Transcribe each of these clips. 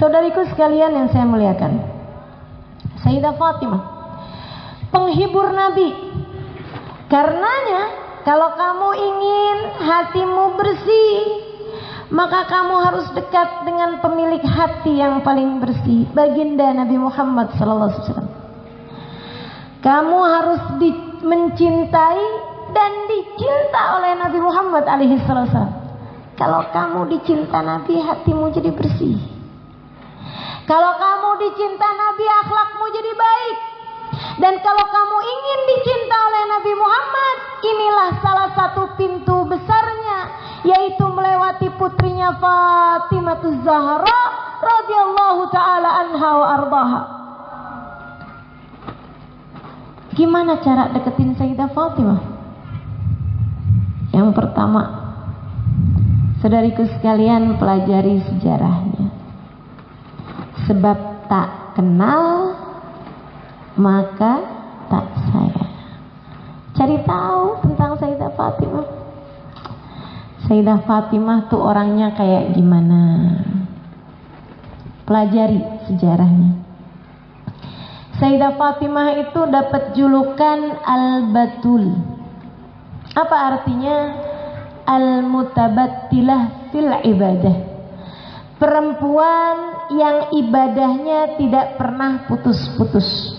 Saudariku sekalian yang saya muliakan, Sayyidah Fatimah penghibur Nabi. Karenanya kalau kamu ingin hatimu bersih, maka kamu harus dekat dengan pemilik hati yang paling bersih, baginda Nabi Muhammad SAW. Kamu harus mencintai dan dicinta oleh Nabi Muhammad SAW. Kalau kamu dicinta Nabi, hatimu jadi bersih. Kalau kamu dicinta Nabi, akhlakmu jadi baik. Dan kalau kamu ingin dicinta oleh Nabi Muhammad, inilah salah satu pintu besarnya, yaitu melewati putrinya Fatimah Zahra radhiyallahu taala anha wa ardaha. Gimana cara deketin Sayyidah Fatimah? Yang pertama, saudariku sekalian, pelajari sejarahnya. Sebab tak kenal maka tak sayang. Cari tahu tentang Sayyidah Fatimah. Sayyidah Fatimah tuh orangnya kayak gimana? Pelajari sejarahnya. Sayyidah Fatimah itu dapat julukan Al-Batul. Apa artinya? Al-Mutabattilah fil ibadah. Perempuan yang ibadahnya tidak pernah putus-putus.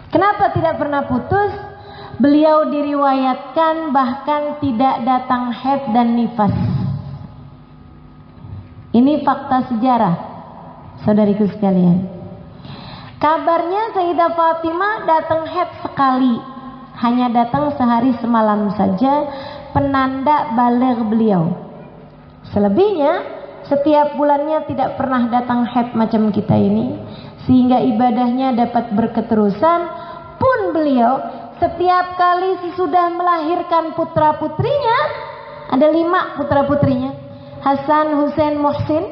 Kenapa tidak pernah putus? Beliau diriwayatkan bahkan tidak datang haid dan nifas. Ini fakta sejarah, saudariku sekalian. Kabarnya Sayyidah Fatimah datang haid sekali, hanya datang sehari semalam saja, penanda baligh beliau. Selebihnya setiap bulannya tidak pernah datang haid macam kita ini, sehingga ibadahnya dapat berketerusan. Pun beliau setiap kali sesudah melahirkan putra putrinya, ada 5 putra putrinya, Hasan, Husain, Muhsin,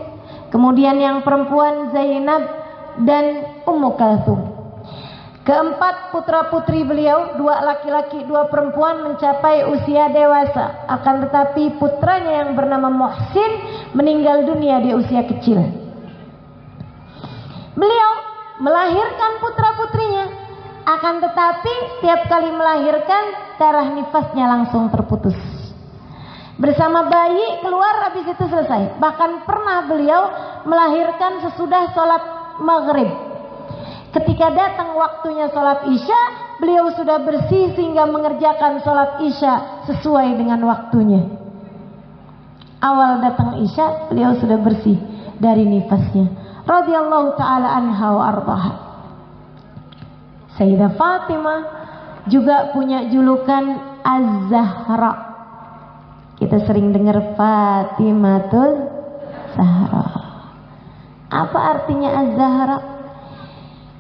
kemudian yang perempuan Zainab dan Ummu Kalthum. Keempat putra putri beliau, 2 laki-laki 2 perempuan, mencapai usia dewasa. Akan tetapi putranya yang bernama Muhsin meninggal dunia di usia kecil. Beliau melahirkan putra putrinya, akan tetapi setiap kali melahirkan darah nifasnya langsung terputus. Bersama bayi keluar, habis itu selesai. Bahkan pernah beliau melahirkan sesudah sholat maghrib. Ketika datang waktunya sholat isya, beliau sudah bersih sehingga mengerjakan sholat isya sesuai dengan waktunya. Awal datang isya, beliau sudah bersih dari nifasnya. Radhiyallahu ta'ala anha wa ardaha. Sayyidah Fatimah juga punya julukan Az-Zahra. Kita sering dengar Fatimatul Zahra. Apa artinya Az-Zahra?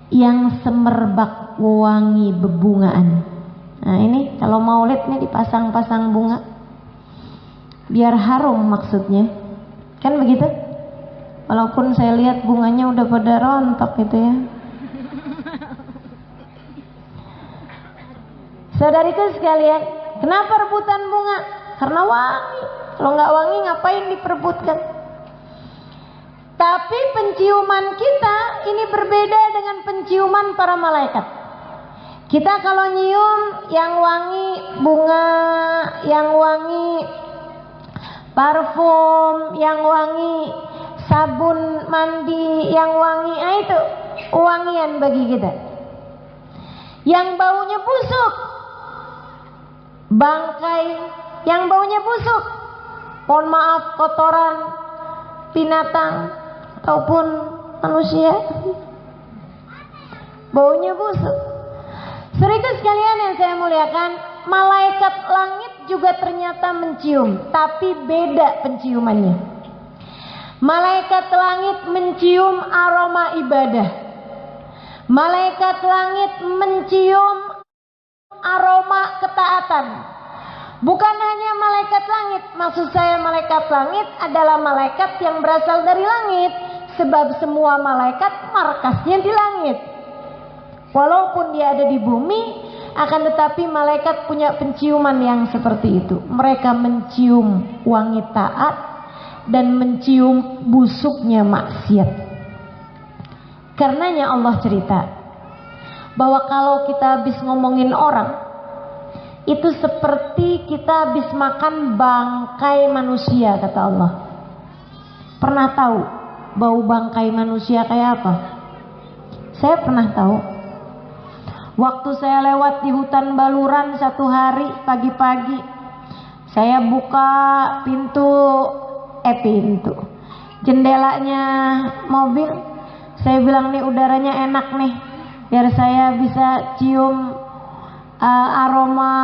Yang semerbak wangi bebungaan. Nah ini kalau maulid nih dipasang-pasang bunga, biar harum maksudnya. Kan begitu? Walaupun saya lihat bunganya udah pada rontok gitu ya. Saudariku sekalian, kenapa rebutan bunga? Karena wangi. Kalau nggak wangi ngapain diperebutkan? Tapi penciuman kita ini berbeda dengan penciuman para malaikat. Kita kalau nyium yang wangi bunga, yang wangi parfum, yang wangi sabun mandi, yang wangi, itu wangian bagi kita. Yang baunya busuk, bangkai, yang baunya busuk, mohon maaf, kotoran binatang ataupun manusia, baunya busuk. Saudara sekalian yang saya muliakan, malaikat langit juga ternyata mencium, tapi beda penciumannya. Malaikat langit mencium aroma ibadah. Malaikat langit mencium aroma ketaatan. Bukan hanya malaikat langit, maksud saya malaikat langit adalah malaikat yang berasal dari langit, sebab semua malaikat markasnya di langit. Walaupun dia ada di bumi, akan tetapi malaikat punya penciuman yang seperti itu. Mereka mencium wangi taat dan mencium busuknya maksiat. Karenanya Allah cerita bahwa kalau kita habis ngomongin orang, itu seperti kita habis makan bangkai manusia, kata Allah. Pernah tahu bau bangkai manusia kayak apa? Saya pernah tahu. Waktu saya lewat di hutan Baluran satu hari pagi-pagi, saya buka jendelanya mobil. Saya bilang, nih udaranya enak nih, biar saya bisa cium aroma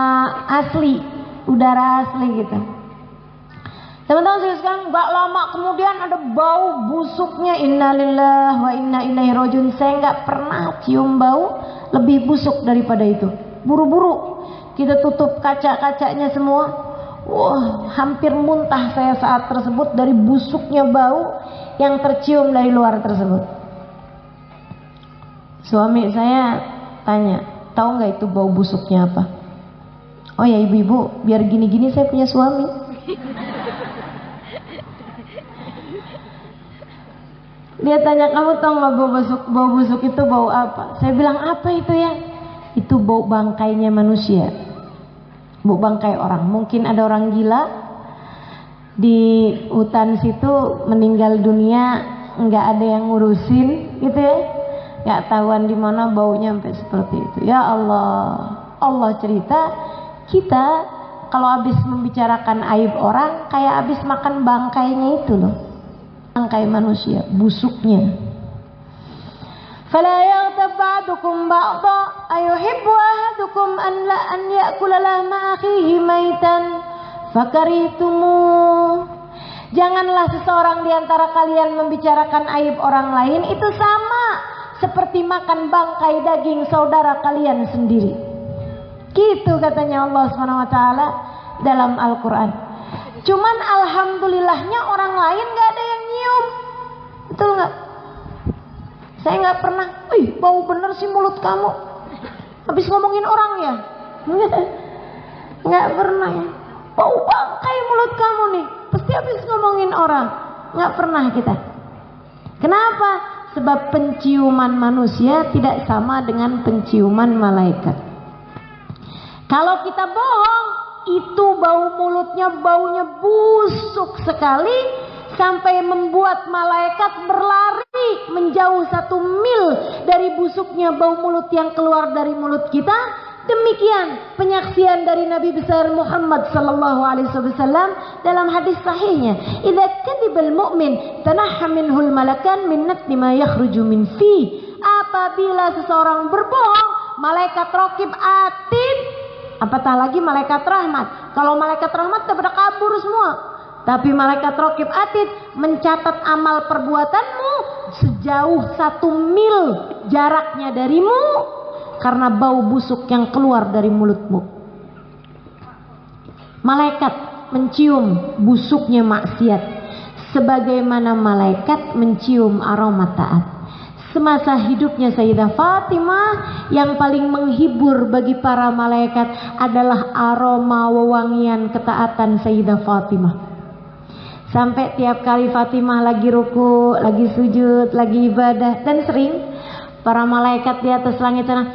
asli, udara asli gitu. Teman-teman saya sekarang gak lama kemudian ada bau busuknya. Innalillahi wa inna ilaihi rajiun. Saya gak pernah cium bau lebih busuk daripada itu. Buru-buru kita tutup kaca-kacanya semua. Wah, hampir muntah saya saat tersebut dari busuknya bau yang tercium dari luar tersebut. Suami saya tanya, tahu nggak itu bau busuknya apa? Oh ya ibu-ibu, biar gini-gini saya punya suami. Dia tanya, kamu tahu nggak bau busuk itu bau apa? Saya bilang, apa itu ya? Itu bau bangkainya manusia, bau bangkai orang. Mungkin ada orang gila di hutan situ meninggal dunia, nggak ada yang ngurusin, gitu ya. Gak tahuan di mana baunya sampai seperti itu. Ya Allah, Allah cerita kita kalau habis membicarakan aib orang kayak habis makan bangkainya itu loh, bangkai manusia, busuknya. Fala yaghtab ba'dukum ba'dha ayuhibbu ahadukum an ya'kula lahma akhihi maitan fakarihtumu. Janganlah seseorang di antara kalian membicarakan aib orang lain itu sama seperti makan bangkai daging saudara kalian sendiri. Gitu katanya Allah SWT dalam Al-Quran. Cuman alhamdulillahnya orang lain gak ada yang nyium. Betul gak? Saya gak pernah, bau bener sih mulut kamu, habis ngomongin orang ya. Gak pernah ya. Bau bangkai mulut kamu nih, pasti habis ngomongin orang. Gak pernah kita. Kenapa? Sebab penciuman manusia tidak sama dengan penciuman malaikat. Kalau kita bohong, itu bau mulutnya baunya busuk sekali sampai membuat malaikat berlari menjauh 1 mil dari busuknya bau mulut yang keluar dari mulut kita. Demikian penyaksian dari Nabi besar Muhammad sallallahu alaihi wasallam dalam hadis sahihnya, "Idza kadzibal mu'min tanahha minhul malakan min natni ma yakhruju min fi." Apabila seseorang berbohong, malaikat raqib atid, apatah lagi malaikat rahmat. Kalau malaikat rahmat sudah pada kabur semua. Tapi malaikat raqib atid mencatat amal perbuatanmu sejauh 1 mil jaraknya darimu, karena bau busuk yang keluar dari mulutmu. Malaikat mencium busuknya maksiat sebagaimana malaikat mencium aroma taat. Semasa hidupnya Sayyidah Fatimah, yang paling menghibur bagi para malaikat adalah aroma wewangian ketaatan Sayyidah Fatimah. Sampai tiap kali Fatimah lagi ruku, lagi sujud, lagi ibadah, dan sering para malaikat di atas langit sana,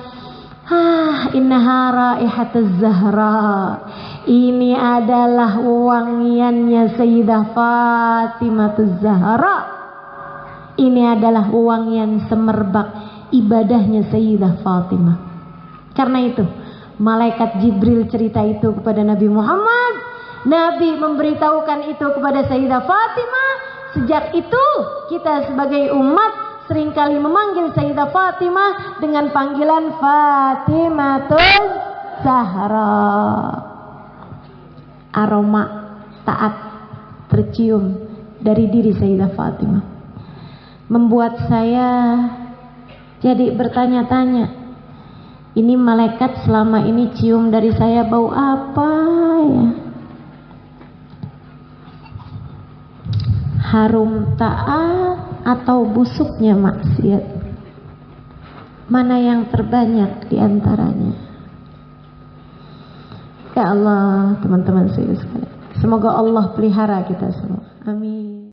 innaha raihatuz Zahra. Ini adalah wangiannya Sayyidah Fatimah Zahra. Ini adalah wangian semerbak ibadahnya Sayyidah Fatimah. Karena itu malaikat Jibril cerita itu kepada Nabi Muhammad. Nabi memberitahukan itu kepada Sayyidah Fatimah. Sejak itu kita sebagai umat seringkali memanggil Sayyidah Fatimah dengan panggilan Fatimatul Zahra. Aroma taat tercium dari diri Sayyidah Fatimah membuat saya jadi bertanya-tanya, ini malaikat selama ini cium dari saya bau apa ya? Harum taat atau busuknya maksiat? Mana yang terbanyak di antaranya? Ya Allah, teman-teman saya sekalian, semoga Allah pelihara kita semua. Amin.